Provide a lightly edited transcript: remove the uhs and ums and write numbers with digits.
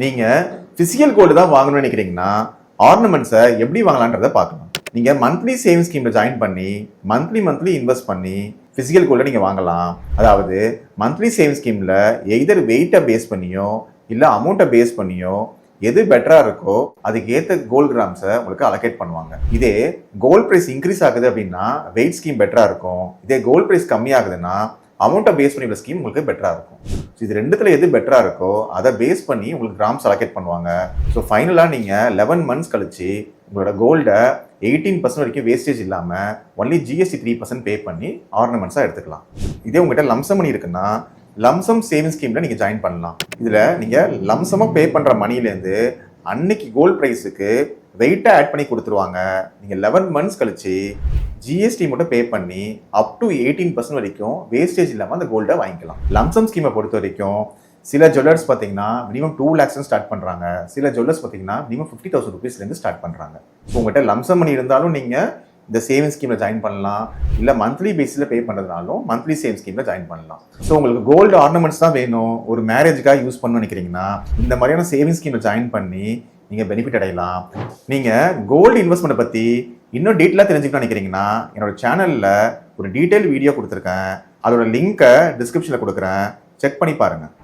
நீங்கள் physical gold தான் வாங்கணும்னு நினைக்கிறீங்கன்னா ஆர்னமெண்ட்ஸை எப்படி வாங்கலான்றதை பார்க்கலாம். நீங்கள் மந்த்லி சேவிங் ஸ்கீமில் ஜாயின் பண்ணி மந்த்லி இன்வெஸ்ட் பண்ணி ஃபிசிக்கல் கோல்டை நீங்கள் வாங்கலாம். அதாவது மந்த்லி சேவிங் ஸ்கீமில் எய்தர் வெயிட்டை பேஸ் பண்ணியோ இல்லை அமௌண்ட்டை பேஸ் பண்ணியோ எது பெட்டராக இருக்கோ அதுக்கு ஏற்ற கோல்டு கிராம்ஸை உங்களுக்கு அலோகேட் பண்ணுவாங்க. இதே கோல்ட் ப்ரைஸ் இன்க்ரீஸ் ஆகுது அப்படின்னா வெயிட் ஸ்கீம் பெட்டராக இருக்கும். இதே கோல்ட் ப்ரைஸ் கம்மியாகுதுன்னா அமௌண்ட்டை பேஸ் பண்ணி உள்ள ஸ்கீம் உங்களுக்கு பெட்டராக இருக்கும். ஸோ இது ரெண்டுத்தில் எது பெட்டராக இருக்கோ அதை பேஸ் பண்ணி உங்களுக்கு கிராம்ஸ் அலோகேட் பண்ணுவாங்க. ஸோ ஃபைனலாக நீங்கள் 11 மந்த்ஸ் கழிச்சு உங்களோட கோல்டை 18% வரைக்கும் வேஸ்டேஜ் இல்லாமல் ஒன்லி ஜிஎஸ்டி 3% பே பண்ணி ஆர்னமெண்ட்ஸாக எடுத்துக்கலாம். இதே உங்கள்கிட்ட லம்சம் மணி இருக்குன்னா லம்சம் சேவிங் ஸ்கீமில் நீங்கள் ஜாயின் பண்ணலாம். இதில் நீங்கள் லம்சமாக பே பண்ணுற மணிலேருந்து அன்னைக்கு கோல்ட் ப்ரைஸுக்கு வெயிட்டாக ஆட் பண்ணி கொடுத்துருவாங்க. நீங்கள் 11 மந்த்ஸ் கழிச்சு ஜிஎஸ்டி மட்டும் பே பண்ணி அப் டு 18% வரைக்கும் வேஸ்டேஜ் இல்லாமல் அந்த கோல்டை வாங்கிக்கலாம். லம்சம் ஸ்கீமை பொறுத்த வரைக்கும் சில ஜுவல்லர்ஸ் பார்த்தீங்கன்னா மினிமம் 2 lakhs ஸ்டார்ட் பண்ணுறாங்க. சில ஜுவல்லர்ஸ் பார்த்தீங்கன்னா மினிமம் 50,000 rupeesலேருந்து ஸ்டார்ட் பண்ணுறாங்க. ஸோ உங்கள்கிட்ட லம்சம் மணி இருந்தாலும் நீங்கள் இந்த சேவிங் ஸ்கீமில் ஜாயின் பண்ணலாம். இல்லை மந்த்லி பேஸில் பே பண்ணுறதுனாலும் மந்த்லி சேவிங் ஸ்கீமில் ஜாயின் பண்ணலாம். ஸோ உங்களுக்கு கோல்டு ஆர்னமெண்ட்ஸ் தான் வேணும், ஒரு மேரேஜுக்காக யூஸ் பண்ணணும்னு நினைக்கிறீங்கன்னா இந்த மாதிரியான சேவிங் ஸ்கீமில் ஜாயின் பண்ணி நீங்கள் பெனிஃபிட் அடையலாம். நீங்கள் கோல்டு இன்வெஸ்ட்மெண்ட்டை பற்றி இன்னும் டீட்டெயிலாக தெரிஞ்சுக்கணும்னு நினைக்கிறீங்கன்னா என்னோட சேனலில் ஒரு டீட்டெயில் வீடியோ கொடுத்துருக்கேன். அதோட லிங்க்கை டிஸ்கிரிப்ஷனில் கொடுக்குறேன், செக் பண்ணி பாருங்கள்.